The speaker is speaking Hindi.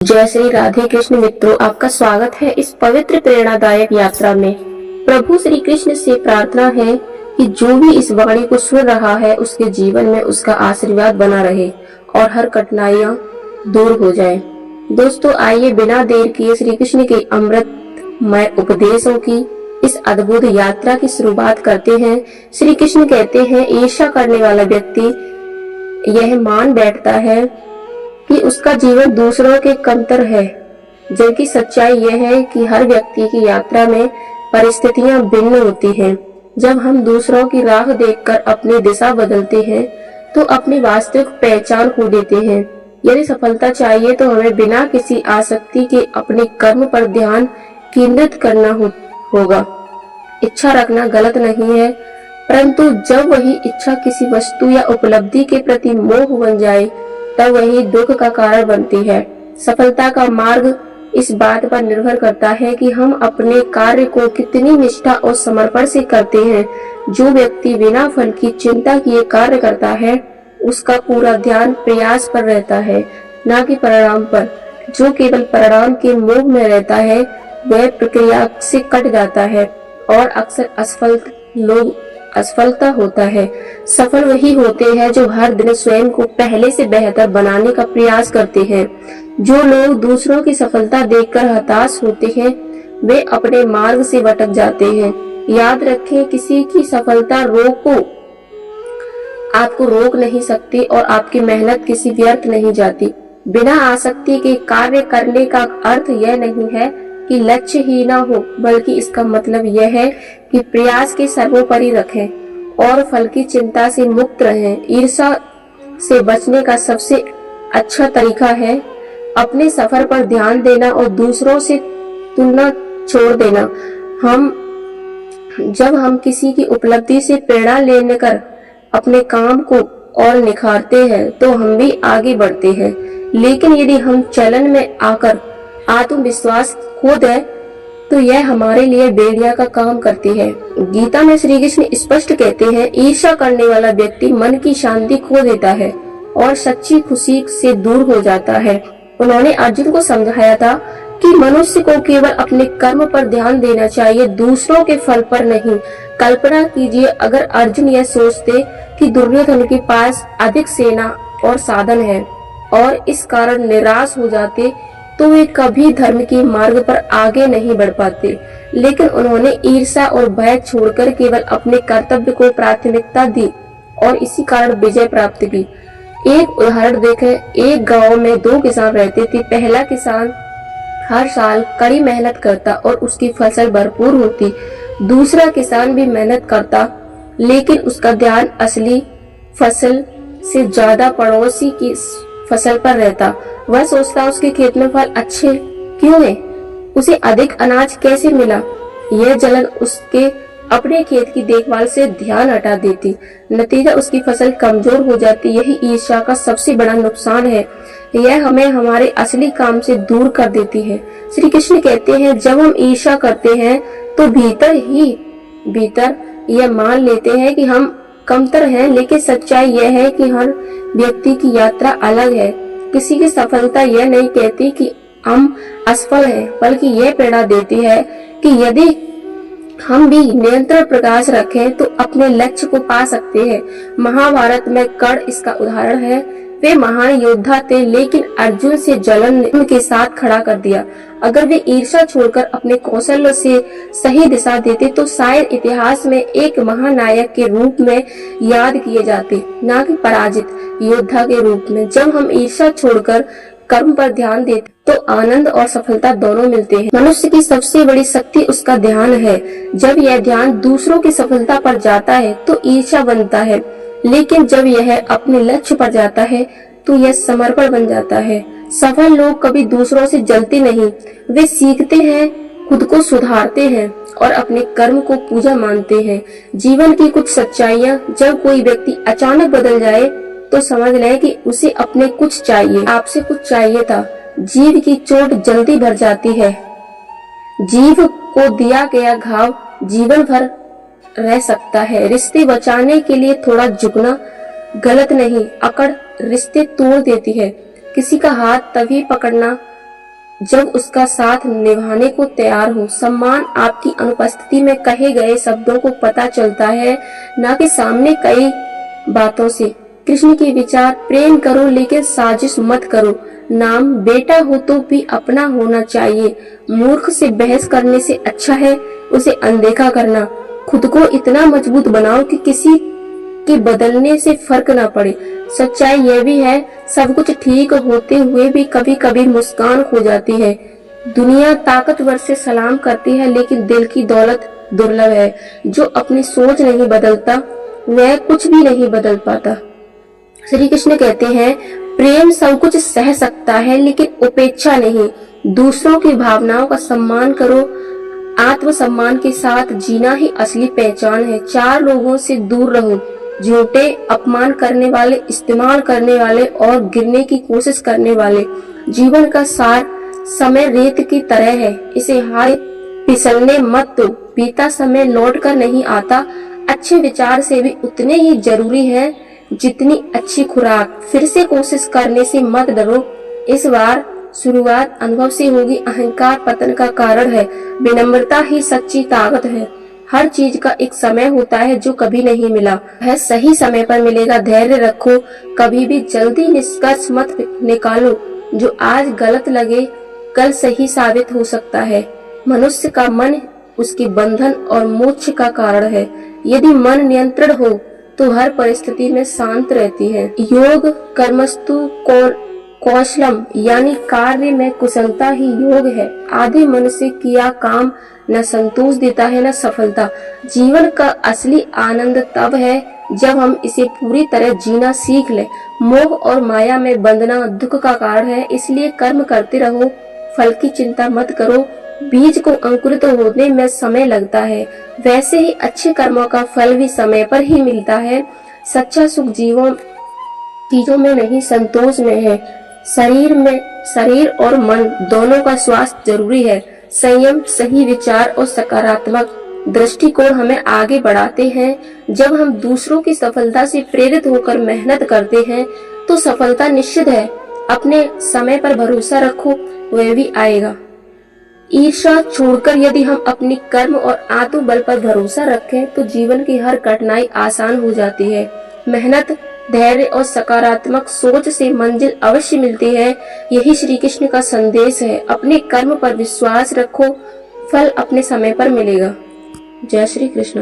जय श्री राधे कृष्ण मित्रों, आपका स्वागत है इस पवित्र प्रेरणादायक यात्रा में। प्रभु श्री कृष्ण से प्रार्थना है कि जो भी इस वाणी को सुन रहा है उसके जीवन में उसका आशीर्वाद बना रहे और हर कठिनाइयां दूर हो जाए। दोस्तों, आइए बिना देर किए श्री कृष्ण के अमृतमय उपदेशों की इस अद्भुत यात्रा की शुरुआत करते हैं। श्री कृष्ण कहते हैं, ईर्ष्या करने वाला व्यक्ति यह मान बैठता है कि उसका जीवन दूसरों के कमतर है, जबकि सच्चाई यह है कि हर व्यक्ति की यात्रा में परिस्थितियां भिन्न होती हैं। जब हम दूसरों की राह देखकर अपनी दिशा बदलते हैं तो अपनी वास्तविक पहचान खो देते हैं। यदि सफलता चाहिए तो हमें बिना किसी आसक्ति के अपने कर्म पर ध्यान केंद्रित करना होगा। इच्छा रखना गलत नहीं है, परंतु जब वही इच्छा किसी वस्तु या उपलब्धि के प्रति मोह बन जाए तब वही दुख का कारण बनती है। सफलता का मार्ग इस बात पर निर्भर करता है कि हम अपने कार्य को कितनी निष्ठा और समर्पण से करते हैं। जो व्यक्ति बिना फल की चिंता किए कार्य करता है उसका पूरा ध्यान प्रयास पर रहता है, न कि परिणाम पर। जो केवल परिणाम के मोह में रहता है वह प्रक्रिया से कट जाता है और अक्सर असफलता होता है। सफल वही होते हैं जो हर दिन स्वयं को पहले से बेहतर बनाने का प्रयास करते हैं। जो लोग दूसरों की सफलता देखकर हताश होते हैं वे अपने मार्ग से भटक जाते हैं। याद रखें, किसी की सफलता आपको रोक नहीं सकती और आपकी मेहनत किसी व्यर्थ नहीं जाती। बिना आसक्ति के कार्य करने का अर्थ यह नहीं है कि लक्ष्य ही ना हो, बल्कि इसका मतलब यह है कि प्रयास के सर्वोपरि रखें और फल की चिंता से मुक्त रहें। ईर्ष्या से बचने का सबसे अच्छा तरीका है अपने सफर पर ध्यान देना और दूसरों से तुलना छोड़ देना। जब हम किसी की उपलब्धि से प्रेरणा लेकर अपने काम को और निखारते हैं तो हम भी आगे बढ़ते हैं। लेकिन यदि हम चलन में आकर आत्मविश्वास खो दे तो यह हमारे लिए बेड़िया का काम करती है। गीता में श्री कृष्ण स्पष्ट कहते हैं, ईर्ष्या करने वाला व्यक्ति मन की शांति खो देता है और सच्ची खुशी से दूर हो जाता है। उन्होंने अर्जुन को समझाया था कि मनुष्य को केवल अपने कर्म पर ध्यान देना चाहिए, दूसरों के फल पर नहीं। कल्पना कीजिए अगर अर्जुन यह सोचते कि दुर्योधन के पास अधिक सेना और साधन है और इस कारण निराश हो जाते तो वे कभी धर्म के मार्ग पर आगे नहीं बढ़ पाते। लेकिन उन्होंने ईर्ष्या और भय छोड़कर केवल अपने कर्तव्य को प्राथमिकता दी और इसी कारण विजय प्राप्त की। एक उदाहरण देखें, एक गांव में दो किसान रहते थे। पहला किसान हर साल कड़ी मेहनत करता और उसकी फसल भरपूर होती। दूसरा किसान भी मेहनत करता लेकिन उसका ध्यान असली फसल से ज्यादा पड़ोसी की फसल पर रहता। वह सोचता उसके खेत में फल अच्छे क्यों है, उसे अधिक अनाज कैसे मिला। यह जलन उसके अपने खेत की देखभाल से ध्यान हटा देती। नतीजा उसकी फसल कमजोर हो जाती। यही ईर्ष्या का सबसे बड़ा नुकसान है, यह हमें हमारे असली काम से दूर कर देती है। श्री कृष्ण कहते हैं, जब हम ईर्ष्या करते हैं तो भीतर यह मान लेते हैं कि हम कमतर हैं। लेकिन सच्चाई यह है कि हर व्यक्ति की यात्रा अलग है। किसी की सफलता यह नहीं कहती कि हम असफल हैं, बल्कि यह प्रेरणा देती है कि यदि हम भी निरंतर प्रयास रखें तो अपने लक्ष्य को पा सकते हैं। महाभारत में कर्ण इसका उदाहरण है। वे महान योद्धा थे लेकिन अर्जुन से जलन ने उनके साथ खड़ा कर दिया। अगर वे ईर्ष्या छोड़कर अपने कौशल से सही दिशा देते तो शायद इतिहास में एक महानायक के रूप में याद किए जाते, न कि पराजित योद्धा के रूप में। जब हम ईर्ष्या छोड़कर कर्म पर ध्यान देते तो आनंद और सफलता दोनों मिलते हैं। मनुष्य की सबसे बड़ी शक्ति उसका ध्यान है। जब यह ध्यान दूसरों की सफलता पर जाता है तो ईर्ष्या बनता है, लेकिन जब यह अपने लक्ष्य पर जाता है तो यह समर्पण बन जाता है। सफल लोग कभी दूसरों से जलते नहीं, वे सीखते हैं, खुद को सुधारते हैं और अपने कर्म को पूजा मानते हैं। जीवन की कुछ सच्चाइयाँ, जब कोई व्यक्ति अचानक बदल जाए तो समझ लें कि उसे आपसे कुछ चाहिए था। जीव की चोट जल्दी भर जाती है। जीव को दिया गया घाव जीवन भर रह सकता है। रिश्ते बचाने के लिए थोड़ा झुकना गलत नहीं, अकड़ रिश्ते तोड़ देती है। किसी का हाथ तभी पकड़ना जब उसका साथ निभाने को तैयार हो। सम्मान आपकी अनुपस्थिति में कहे गए शब्दों को पता चलता है, न कि सामने कई बातों से। कृष्ण के विचार, प्रेम करो लेकिन साजिश मत करो। नाम बेटा हो तो भी अपना होना चाहिए। मूर्ख से बहस करने से अच्छा है उसे अनदेखा करना। खुद को इतना मजबूत बनाओ कि किसी के बदलने से फर्क न पड़े। सच्चाई यह भी है, सब कुछ ठीक होते हुए भी कभी कभी मुस्कान खो जाती है। दुनिया ताकतवर से सलाम करती है, लेकिन दिल की दौलत दुर्लभ है। जो अपनी सोच नहीं बदलता वह कुछ भी नहीं बदल पाता। श्री कृष्ण कहते हैं, प्रेम सब कुछ सह सकता है लेकिन उपेक्षा नहीं। दूसरों की भावनाओं का सम्मान करो। आत्मसम्मान के साथ जीना ही असली पहचान है। चार लोगों से दूर रहो, झूठे, अपमान करने वाले, इस्तेमाल करने वाले और गिरने की कोशिश करने वाले। जीवन का सार समय रेत की तरह है, इसे हाय फिसलने मत दो। बीता समय लौट कर नहीं आता। अच्छे विचार से भी उतने ही जरूरी है जितनी अच्छी खुराक। फिर से कोशिश करने से मत डरो, इस बार शुरुआत अनुभव से होगी। अहंकार पतन का कारण है, विनम्रता ही सच्ची ताकत है। हर चीज का एक समय होता है जो कभी नहीं मिला, वह सही समय पर मिलेगा। धैर्य रखो, कभी भी जल्दी निष्कर्ष मत निकालो। जो आज गलत लगे कल सही साबित हो सकता है। मनुष्य का मन उसके बंधन और मोक्ष का कारण है। यदि मन नियंत्रण हो तो हर परिस्थिति में शांत रहती है। योग कर्मस्तु कौशलम, यानी कार्य में कुशलता ही योग है। आधे मन से किया काम न संतोष देता है न सफलता। जीवन का असली आनंद तब है जब हम इसे पूरी तरह जीना सीख लें। मोह और माया में बंधना दुख का कारण है, इसलिए कर्म करते रहो, फल की चिंता मत करो। बीज को अंकुरित होने में समय लगता है, वैसे ही अच्छे कर्मों का फल भी समय पर ही मिलता है। सच्चा सुख चीजों में नहीं, संतोष में है। शरीर और मन दोनों का स्वास्थ्य जरूरी है। संयम, सही विचार और सकारात्मक दृष्टिकोण हमें आगे बढ़ाते हैं। जब हम दूसरों की सफलता से प्रेरित होकर मेहनत करते हैं तो सफलता निश्चित है। अपने समय पर भरोसा रखो, वह भी आएगा। ईर्ष्या छोड़कर यदि हम अपनी कर्म और आत्मबल पर भरोसा रखें तो जीवन की हर कठिनाई आसान हो जाती है। मेहनत, धैर्य और सकारात्मक सोच से मंजिल अवश्य मिलती है। यही श्री कृष्ण का संदेश है। अपने कर्म पर विश्वास रखो, फल अपने समय पर मिलेगा। जय श्री कृष्ण।